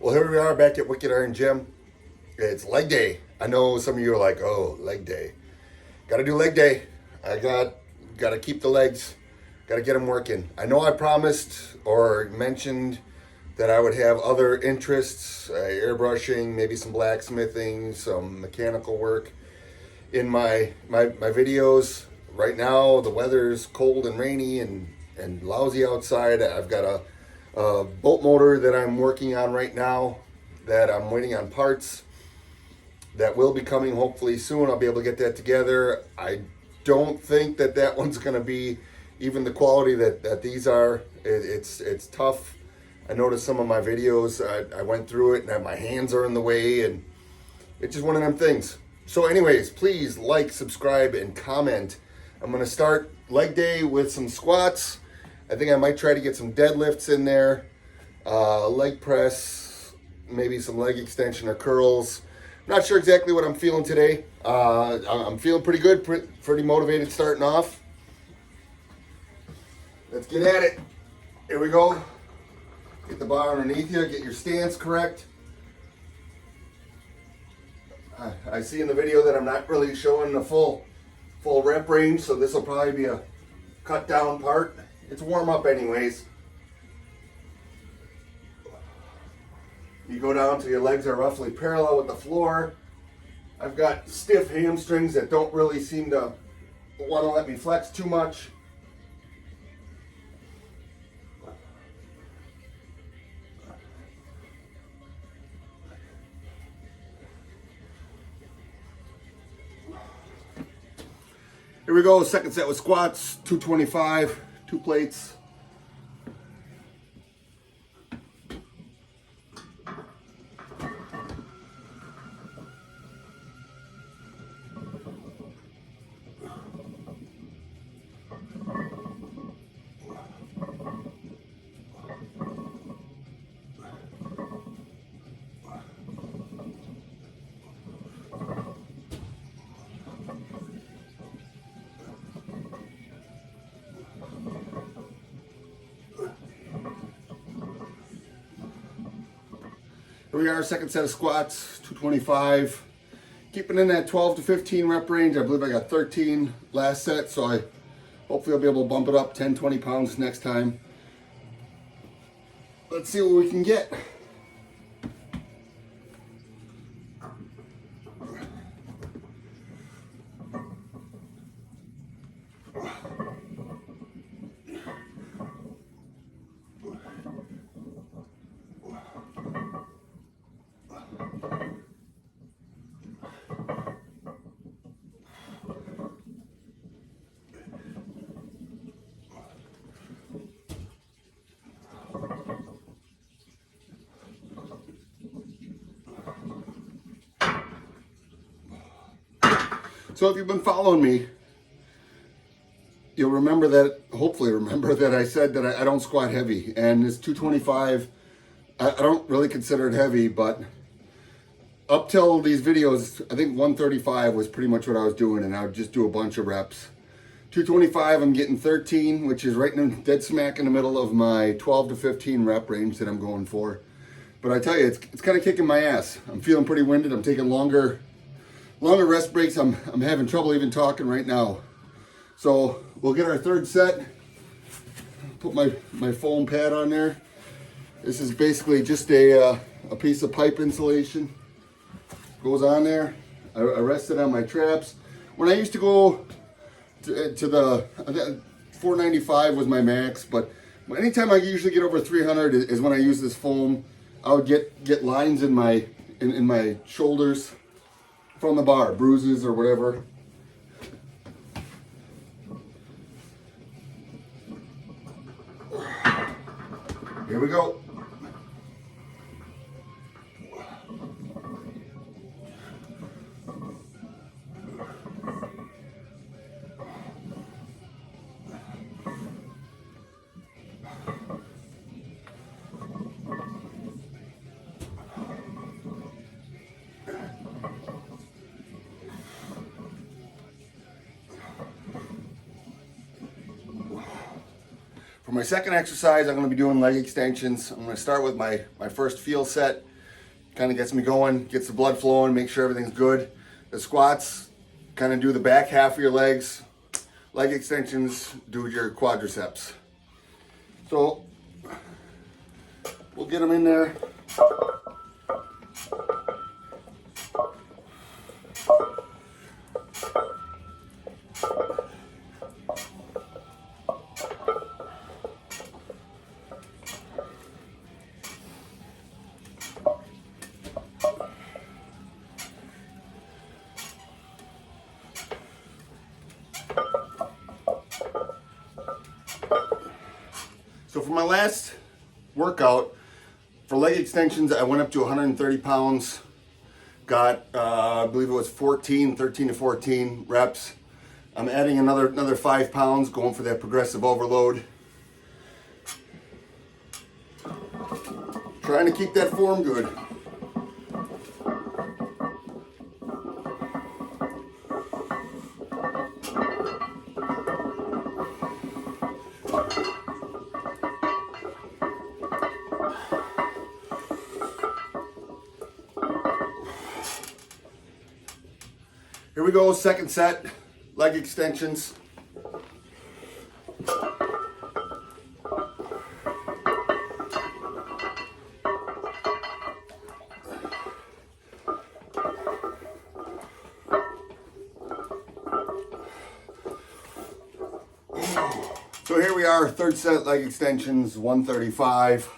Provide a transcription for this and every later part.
Well, here we are back at Wicked Iron Gym. It's leg day. I know some of you are like, oh, leg day. Got to do leg day. I got to keep the legs. Got to get them working. I know I promised or mentioned that I would have other interests, airbrushing, maybe some blacksmithing, some mechanical work in my videos. Right now, the weather's cold and rainy and lousy outside. I've got a boat motor that I'm working on right now that I'm waiting on parts that will be coming hopefully soon. I'll be able to get that together. I don't think that one's going to be even the quality that these are. It's tough. I noticed some of my videos, I went through it and my hands are in the way, and it's just one of them things. So anyways, please like, subscribe, and comment. I'm going to start leg day with some squats. I think I might try to get some deadlifts in there, leg press, maybe some leg extension or curls. I'm not sure exactly what I'm feeling today. I'm feeling pretty good, pretty motivated starting off. Let's get at it. Here we go. Get the bar underneath you, get your stance correct. I see in the video that I'm not really showing the full rep range, so this will probably be a cut down part. It's warm up anyways. You go down till your legs are roughly parallel with the floor. I've got stiff hamstrings that don't really seem to want to let me flex too much. Here we go, second set with squats, 225, 2 plates. Here we are, second set of squats, 225. Keeping in that 12 to 15 rep range. I believe I got 13 last set, so hopefully I'll be able to bump it up 10, 20 pounds next time. Let's see what we can get. So if you've been following me, you'll remember that, hopefully remember that I said that I don't squat heavy. And this 225, I don't really consider it heavy, but up till these videos, I think 135 was pretty much what I was doing, and I would just do a bunch of reps. 225, I'm getting 13, which is right in dead smack in the middle of my 12 to 15 rep range that I'm going for. But I tell you, it's kind of kicking my ass. I'm feeling pretty winded. I'm taking longer rest breaks. I'm having trouble even talking right now. So we'll get our third set. Put my foam pad on there. This is basically just a piece of pipe insulation. Goes on there. I rest it on my traps. When I used to go to the 495 was my max, but anytime I usually get over 300 is when I use this foam. I would get lines in my shoulders from the bar, bruises or whatever. Here we go. For my second exercise, I'm going to be doing leg extensions. I'm going to start with my first field set. kind of gets me going, gets the blood flowing, make sure everything's good. The squats kind of do the back half of your legs. Leg extensions do your quadriceps. So we'll get them in there. So for my last workout, for leg extensions, I went up to 130 pounds. Got, I believe it was 13 to 14 reps. I'm adding another 5 pounds, going for that progressive overload. Trying to keep that form good. Here we go, second set, leg extensions. So here we are, third set, leg extensions, 135.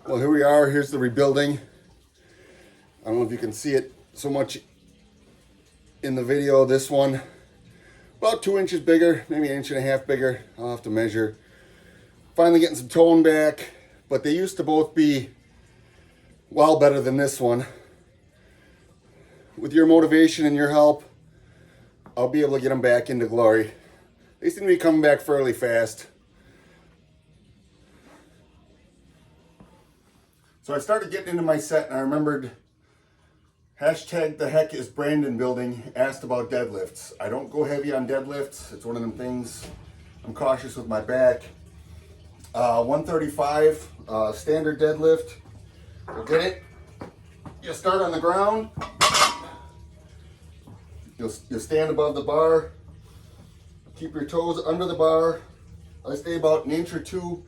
Well, here we are. Here's the rebuilding. I don't know if you can see it so much in the video. This one, about 2 inches bigger, maybe 1.5 inches bigger. I'll have to measure. Finally getting some tone back, but they used to both be well better than this one. With your motivation and your help, I'll be able to get them back into glory. They seem to be coming back fairly fast. So I started getting into my set and I remembered hashtag the heck is Brandon building asked about deadlifts. I don't go heavy on deadlifts. It's one of them things. I'm cautious with my back. 135 standard deadlift. You'll get it. You start on the ground. You'll stand above the bar. Keep your toes under the bar. I stay about 1 inch or 2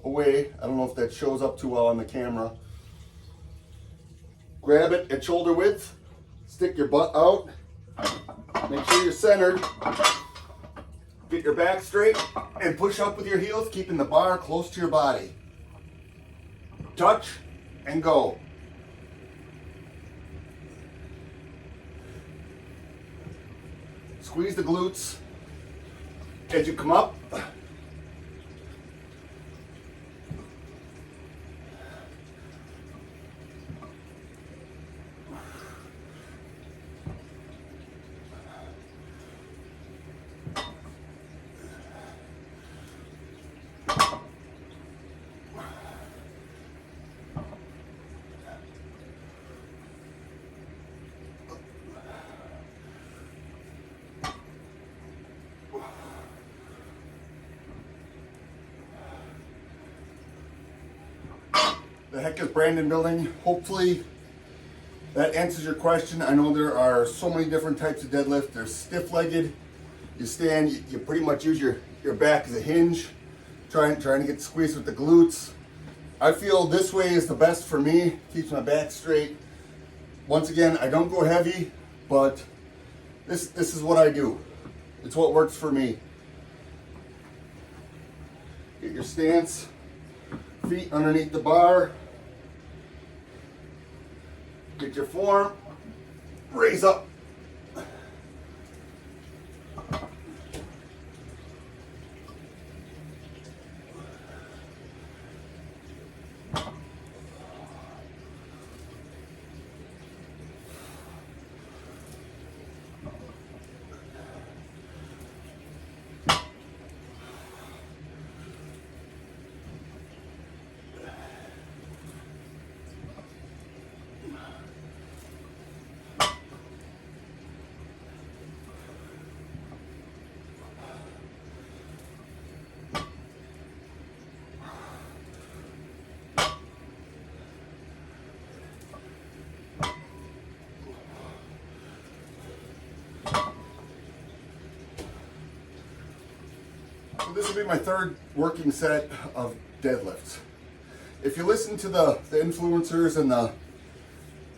away. I don't know if that shows up too well on the camera. Grab it at shoulder width, stick your butt out, make sure you're centered, get your back straight, and push up with your heels, keeping the bar close to your body. Touch and go. Squeeze the glutes as you come up. The heck is Brandon building? Hopefully that answers your question. I know there are so many different types of deadlift. There's stiff-legged. You stand, you pretty much use your back as a hinge, trying to get squeezed with the glutes. I feel this way is the best for me. Keeps my back straight. Once again, I don't go heavy, but this is what I do. It's what works for me. Get your stance, feet underneath the bar. Get your form, raise up. So this will be my third working set of deadlifts. If you listen to the influencers and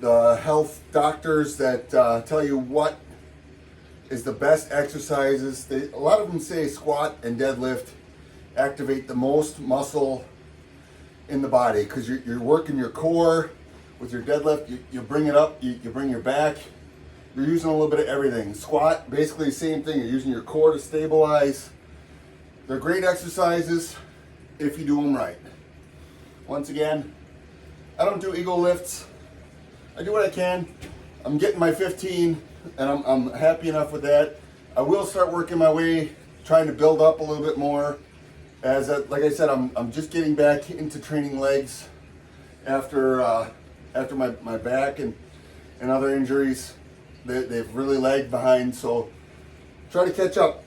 the health doctors that tell you what is the best exercises, a lot of them say squat and deadlift activate the most muscle in the body because you're working your core with your deadlift. You bring it up, you bring your back. You're using a little bit of everything. Squat, basically the same thing. You're using your core to stabilize. They're great exercises if you do them right. Once again, I don't do ego lifts. I do what I can. I'm getting my 15 and I'm happy enough with that. I will start working my way, trying to build up a little bit more. Like I said, I'm just getting back into training legs after my back and other injuries. They've really lagged behind, so try to catch up.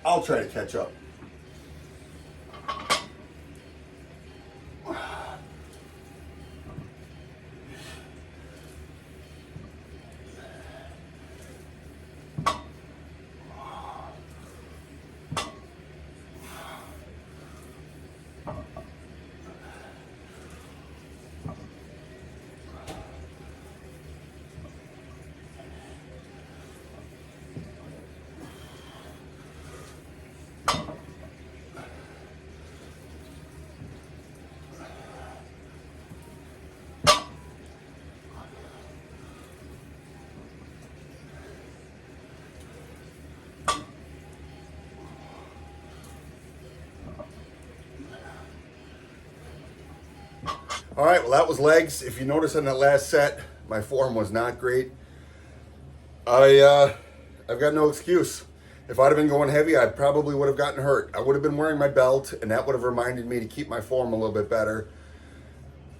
I'll try to catch up. All right, well, that was legs. If you notice in that last set, my form was not great. I've got no excuse. If I'd have been going heavy, I probably would have gotten hurt. I would have been wearing my belt, and that would have reminded me to keep my form a little bit better.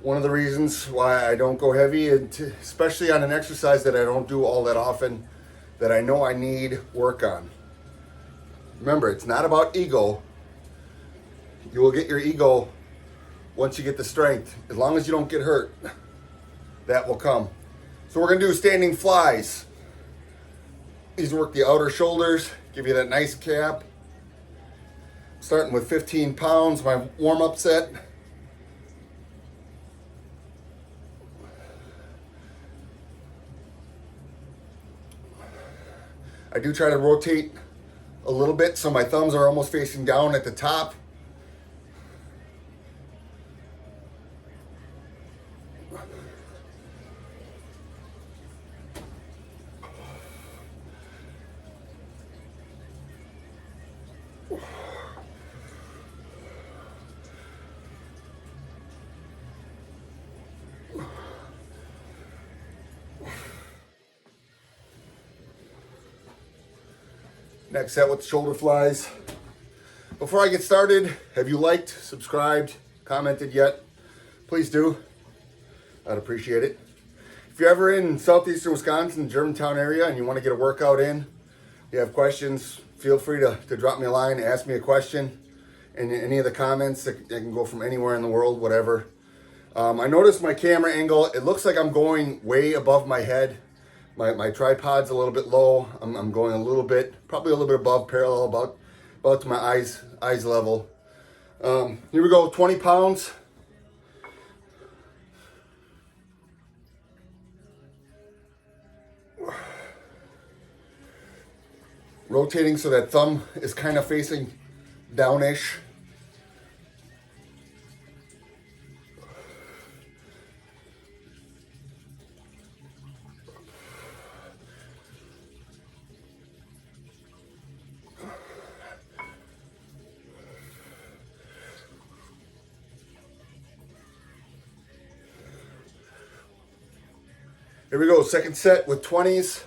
One of the reasons why I don't go heavy, especially on an exercise that I don't do all that often, that I know I need work on. Remember, it's not about ego. You will get your ego once you get the strength. As long as you don't get hurt, that will come. So we're gonna do standing flies. These work the outer shoulders, give you that nice cap. Starting with 15 pounds, my warm-up set. I do try to rotate a little bit so my thumbs are almost facing down at the top. Next set with shoulder flies. Before I get started, have you liked, subscribed, commented yet? Please do. I'd appreciate it. If you're ever in southeastern Wisconsin, Germantown area, and you want to get a workout in, you have questions, feel free to drop me a line, ask me a question. In any of the comments, that can go from anywhere in the world, whatever. I noticed my camera angle, it looks like I'm going way above my head. My tripod's a little bit low. I'm going a little bit, probably a little bit above parallel, about to my eyes level. Here we go, 20 pounds. Rotating so that thumb is kind of facing downish. Here we go, second set with 20s.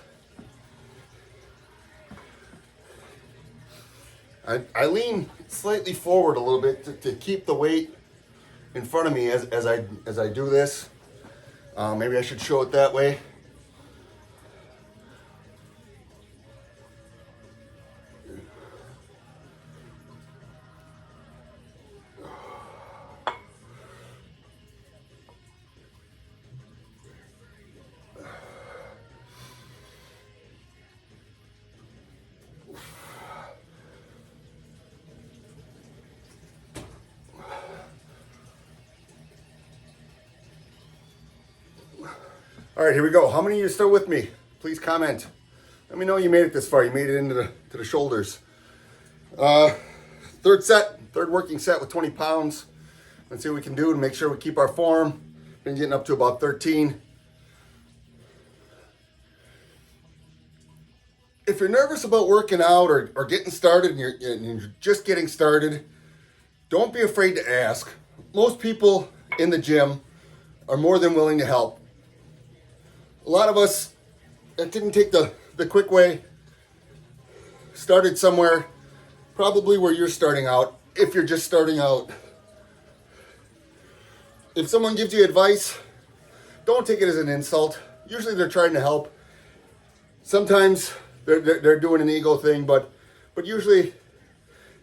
I lean slightly forward a little bit to keep the weight in front of me as I do this. Maybe I should show it that way. All right, here we go. How many of you are still with me? Please comment. Let me know you made it this far. You made it into the shoulders. Third set, third working set with 20 pounds. Let's see what we can do to make sure we keep our form. Been getting up to about 13. If you're nervous about working out or getting started and you're just getting started, don't be afraid to ask. Most people in the gym are more than willing to help. A lot of us that didn't take the quick way, started somewhere, probably where you're starting out, if you're just starting out. If someone gives you advice, don't take it as an insult. Usually they're trying to help. Sometimes they're doing an ego thing, but usually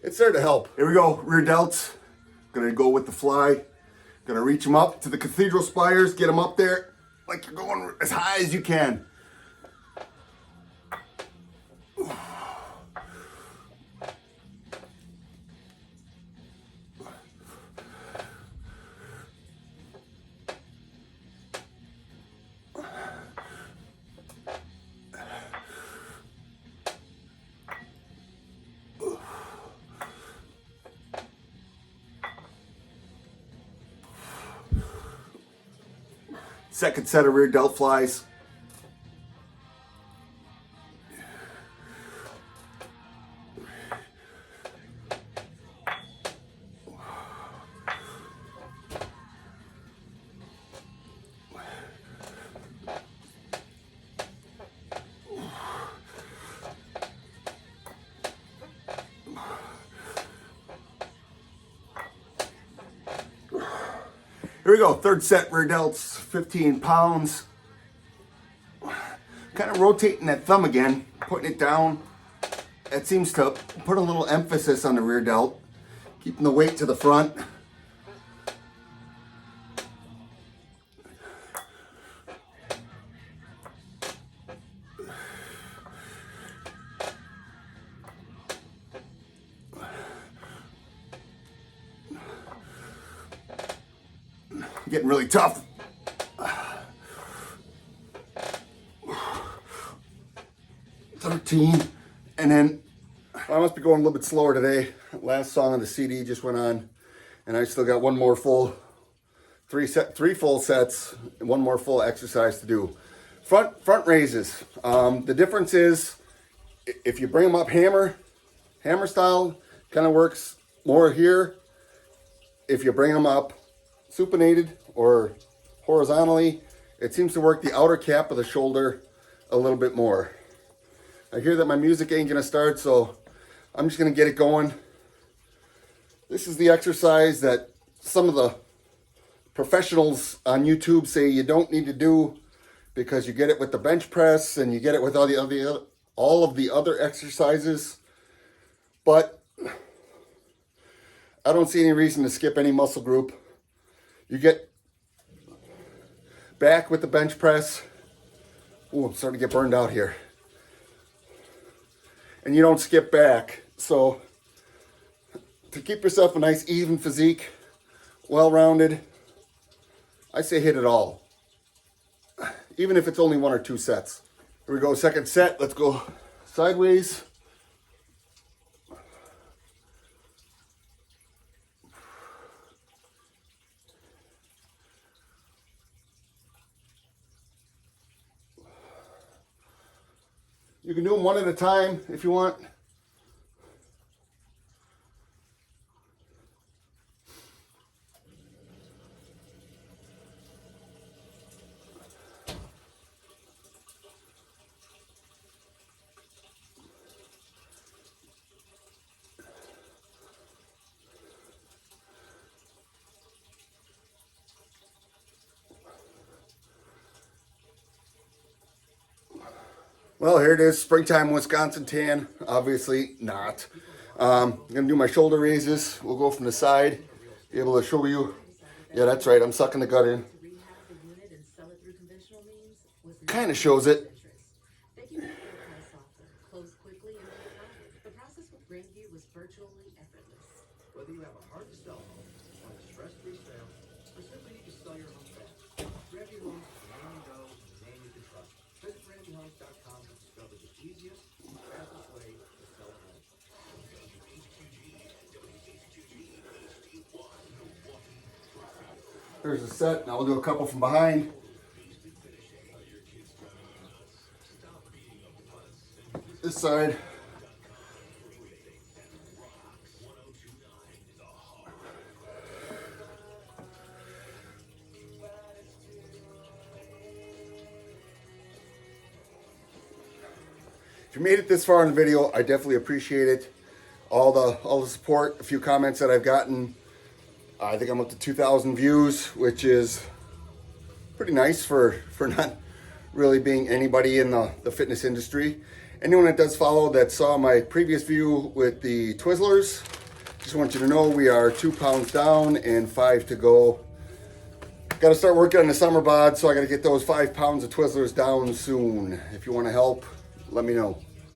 it's there to help. Here we go, rear delts. Gonna go with the fly. Gonna reach them up to the cathedral spires, get them up there like you're going as high as you can. Second set of rear delt flies. Here we go, third set, rear delts, 15 pounds. Kind of rotating that thumb again, putting it down. That seems to put a little emphasis on the rear delt, keeping the weight to the front. Getting really tough. 13, and then I must be going a little bit slower today. Last song on the CD just went on, and I still got one more full, three full sets, and one more full exercise to do. Front raises. The difference is if you bring them up hammer style, kind of works more here. If you bring them up supinated or horizontally, it seems to work the outer cap of the shoulder a little bit more. I hear that my music ain't gonna start, so I'm just gonna get it going. This is the exercise that some of the professionals on YouTube say you don't need to do because you get it with the bench press and you get it with all of the other exercises. But I don't see any reason to skip any muscle group. You get back with the bench press. Ooh, I'm starting to get burned out here. And you don't skip back. So to keep yourself a nice even physique, well-rounded, I say hit it all. Even if it's only 1 or 2 sets. Here we go, second set. Let's go sideways. You can do them one at a time if you want. Well, here it is, springtime Wisconsin tan. Obviously not. I'm gonna do my shoulder raises. We'll go from the side, be able to show you. Yeah, that's right, I'm sucking the gut in. Kind of shows it. Whether you have a hard sell on a stress-free sale or simply need to sell your home fast, grab your loans and go There's a set. Now we'll do a couple from behind. This side. If you made it this far in the video, I definitely appreciate it. All the support, a few comments that I've gotten. I think I'm up to 2,000 views, which is pretty nice for not really being anybody in the fitness industry. Anyone that does follow that saw my previous view with the Twizzlers, just want you to know we are 2 pounds down and 5 to go. Got to start working on the summer bod, so I got to get those 5 pounds of Twizzlers down soon. If you want to help, let me know.